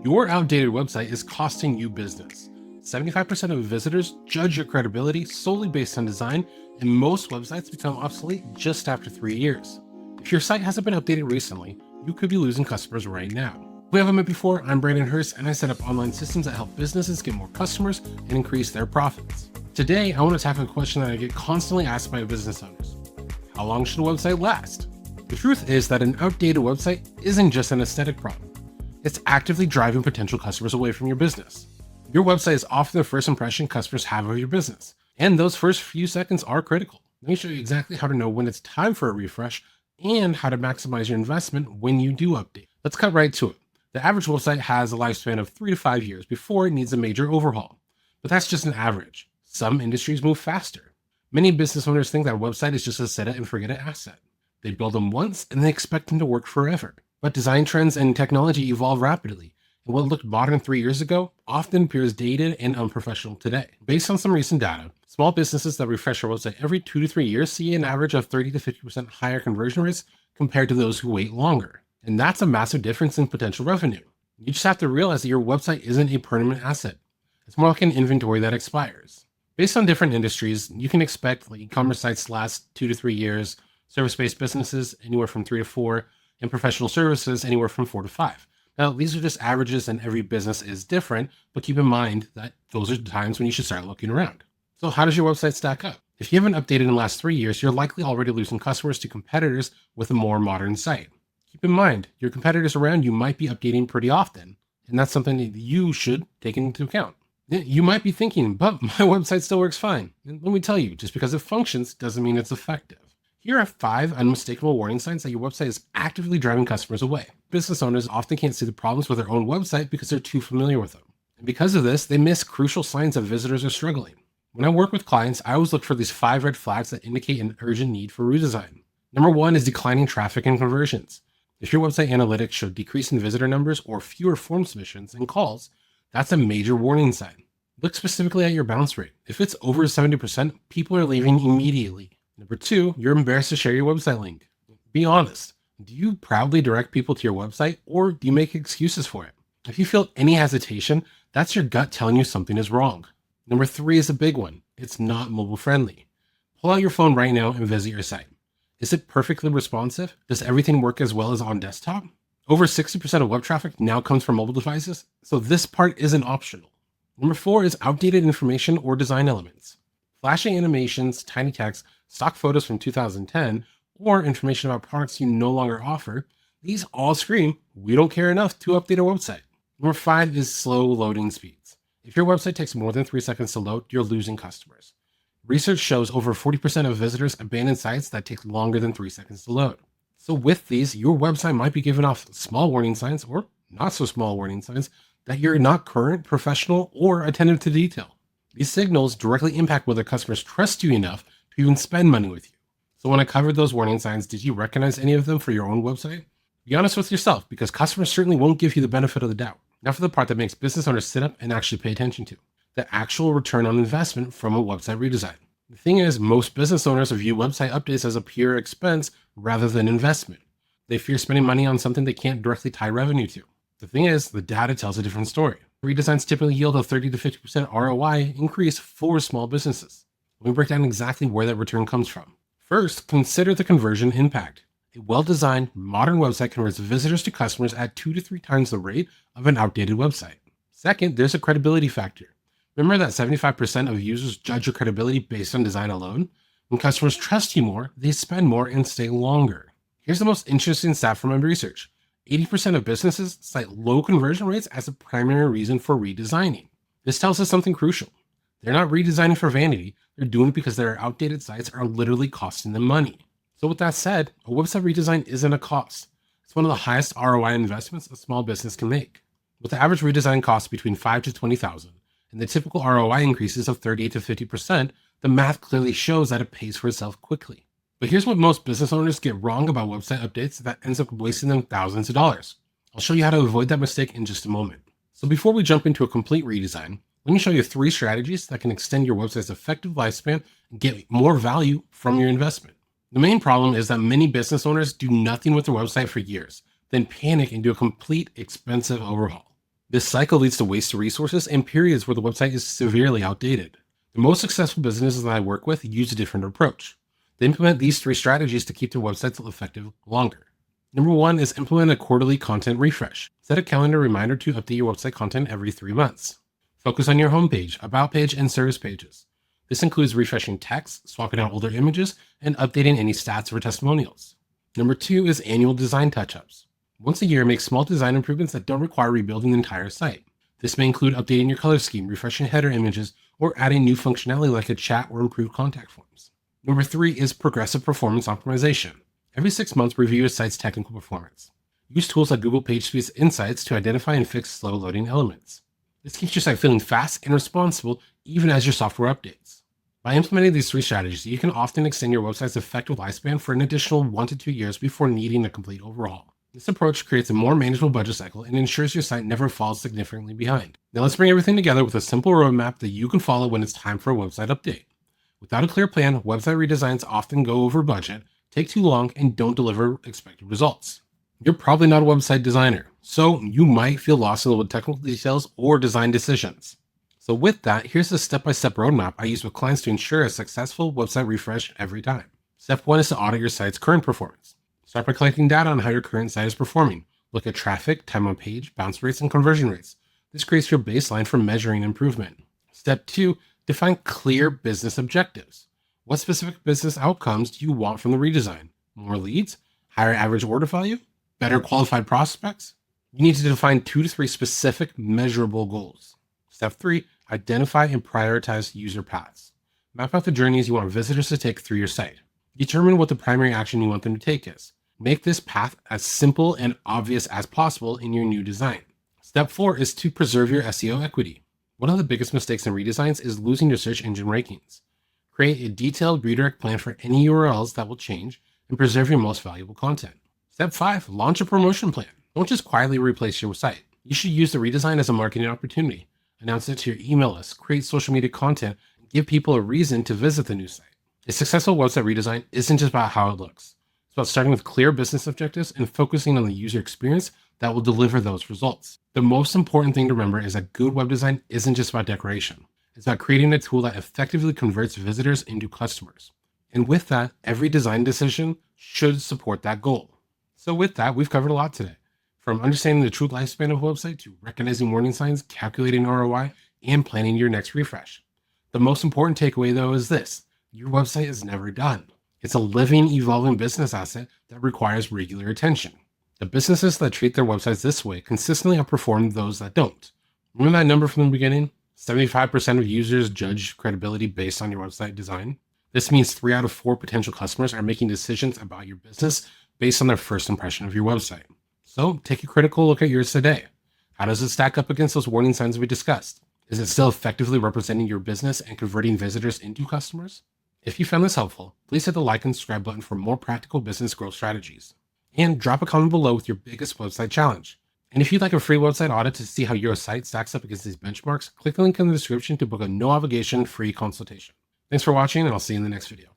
Your outdated website is costing you business. 75% of visitors judge your credibility solely based on design, and most websites become obsolete just after 3 years. If your site hasn't been updated recently, you could be losing customers right now. If we haven't met before, I'm Brandon Hurst, and I set up online systems that help businesses get more customers and increase their profits. Today, I want to tackle a question that I get constantly asked by business owners. How long should a website last? The truth is that an outdated website isn't just an aesthetic problem. It's actively driving potential customers away from your business. Your website is often the first impression customers have of your business, and those first few seconds are critical. Let me show you exactly how to know when it's time for a refresh and how to maximize your investment when you do update. Let's cut right to it. The average website has a lifespan of 3 to 5 years before it needs a major overhaul, but that's just an average. Some industries move faster. Many business owners think that a website is just a set it and forget it asset. They build them once and they expect them to work forever. But design trends and technology evolve rapidly, and what looked modern 3 years ago often appears dated and unprofessional today. Based on some recent data, small businesses that refresh their website every 2 to 3 years see an average of 30 to 50% higher conversion rates compared to those who wait longer. And that's a massive difference in potential revenue. You just have to realize that your website isn't a permanent asset. It's more like an inventory that expires. Based on different industries, you can expect e-commerce sites last 2 to 3 years, service-based businesses anywhere from 3 to 4, and professional services anywhere from 4 to 5. Now, these are just averages and every business is different, but keep in mind that those are the times when you should start looking around. So how does your website stack up? If you haven't updated in the last 3 years, you're likely already losing customers to competitors with a more modern site. Keep in mind, your competitors around you might be updating pretty often, and that's something that you should take into account. You might be thinking, but my website still works fine. And let me tell you, just because it functions doesn't mean it's effective. Here are 5 unmistakable warning signs that your website is actively driving customers away. Business owners often can't see the problems with their own website because they're too familiar with them. And because of this, they miss crucial signs that visitors are struggling. When I work with clients, I always look for these 5 red flags that indicate an urgent need for redesign. Number 1 is declining traffic and conversions. If your website analytics show decrease in visitor numbers or fewer form submissions and calls, that's a major warning sign. Look specifically at your bounce rate. If it's over 70%, people are leaving immediately. Number 2, you're embarrassed to share your website link. Be honest. Do you proudly direct people to your website, or do you make excuses for it? If you feel any hesitation, that's your gut telling you something is wrong. Number 3 is a big one. It's not mobile friendly. Pull out your phone right now and visit your site. Is it perfectly responsive? Does everything work as well as on desktop? Over 60% of web traffic now comes from mobile devices, so this part isn't optional. Number 4 is outdated information or design elements. Flashy animations, tiny text, stock photos from 2010, or information about products you no longer offer, these all scream, we don't care enough to update our website. Number 5 is slow loading speeds. If your website takes more than 3 seconds to load, you're losing customers. Research shows over 40% of visitors abandon sites that take longer than 3 seconds to load. So with these, your website might be giving off small warning signs or not so small warning signs that you're not current, professional, or attentive to detail. These signals directly impact whether customers trust you enough to even spend money with you. So when I covered those warning signs, did you recognize any of them for your own website? Be honest with yourself, because customers certainly won't give you the benefit of the doubt. Now for the part that makes business owners sit up and actually pay attention to, the actual return on investment from a website redesign. The thing is, most business owners view website updates as a pure expense rather than investment. They fear spending money on something they can't directly tie revenue to. The thing is, the data tells a different story. Redesigns typically yield a 30 to 50% ROI increase for small businesses. Let me break down exactly where that return comes from. First, consider the conversion impact. A well-designed, modern website converts visitors to customers at 2 to 3 times the rate of an outdated website. Second, there's a credibility factor. Remember that 75% of users judge your credibility based on design alone? When customers trust you more, they spend more and stay longer. Here's the most interesting stat from my research. 80% of businesses cite low conversion rates as a primary reason for redesigning. This tells us something crucial. They're not redesigning for vanity, they're doing it because their outdated sites are literally costing them money. So with that said, a website redesign isn't a cost. It's one of the highest ROI investments a small business can make. With the average redesign cost between $5,000 to $20,000 and the typical ROI increases of 30 to 50%, the math clearly shows that it pays for itself quickly. But here's what most business owners get wrong about website updates that ends up wasting them thousands of dollars. I'll show you how to avoid that mistake in just a moment. So before we jump into a complete redesign, let me show you 3 strategies that can extend your website's effective lifespan and get more value from your investment. The main problem is that many business owners do nothing with their website for years, then panic and do a complete expensive overhaul. This cycle leads to wasted resources and periods where the website is severely outdated. The most successful businesses that I work with use a different approach. They implement these three strategies to keep their websites effective longer. Number one is implement a quarterly content refresh. Set a calendar reminder to update your website content every 3 months. Focus on your homepage, about page, and service pages. This includes refreshing text, swapping out older images, and updating any stats or testimonials. Number two is annual design touch-ups. Once a year, make small design improvements that don't require rebuilding the entire site. This may include updating your color scheme, refreshing header images, or adding new functionality like a chat or improved contact forms. Number three is progressive performance optimization. Every 6 months, review your site's technical performance. Use tools like Google PageSpeed's Insights to identify and fix slow loading elements. This keeps your site feeling fast and responsible even as your software updates. By implementing these three strategies, you can often extend your website's effective lifespan for an additional 1 to 2 years before needing a complete overhaul. This approach creates a more manageable budget cycle and ensures your site never falls significantly behind. Now let's bring everything together with a simple roadmap that you can follow when it's time for a website update. Without a clear plan, website redesigns often go over budget, take too long, and don't deliver expected results. You're probably not a website designer, so you might feel lost in the technical details or design decisions. So with that, here's a step-by-step roadmap I use with clients to ensure a successful website refresh every time. Step one is to audit your site's current performance. Start by collecting data on how your current site is performing. Look at traffic, time on page, bounce rates, and conversion rates. This creates your baseline for measuring improvement. Step two, define clear business objectives. What specific business outcomes do you want from the redesign? More leads? Higher average order value? Better qualified prospects? You need to define 2 to 3 specific measurable goals. Step three, identify and prioritize user paths. Map out the journeys you want visitors to take through your site. Determine what the primary action you want them to take is. Make this path as simple and obvious as possible in your new design. Step four is to preserve your SEO equity. One of the biggest mistakes in redesigns is losing your search engine rankings. Create a detailed redirect plan for any URLs that will change and preserve your most valuable content. Step five, launch a promotion plan. Don't just quietly replace your site. You should use the redesign as a marketing opportunity. Announce it to your email list, create social media content, and give people a reason to visit the new site. A successful website redesign isn't just about how it looks. It's about starting with clear business objectives and focusing on the user experience that will deliver those results. The most important thing to remember is that good web design isn't just about decoration. It's about creating a tool that effectively converts visitors into customers. And with that, every design decision should support that goal. So with that, we've covered a lot today. From understanding the true lifespan of a website to recognizing warning signs, calculating ROI, and planning your next refresh. The most important takeaway though is this: your website is never done. It's a living, evolving business asset that requires regular attention. The businesses that treat their websites this way consistently outperform those that don't. Remember that number from the beginning? 75% of users judge credibility based on your website design. This means 3 out of 4 potential customers are making decisions about your business based on their first impression of your website. So take a critical look at yours today. How does it stack up against those warning signs we discussed? Is it still effectively representing your business and converting visitors into customers? If you found this helpful, please hit the like and subscribe button for more practical business growth strategies. And drop a comment below with your biggest website challenge. And if you'd like a free website audit to see how your site stacks up against these benchmarks, click the link in the description to book a no obligation free consultation. Thanks for watching, and I'll see you in the next video.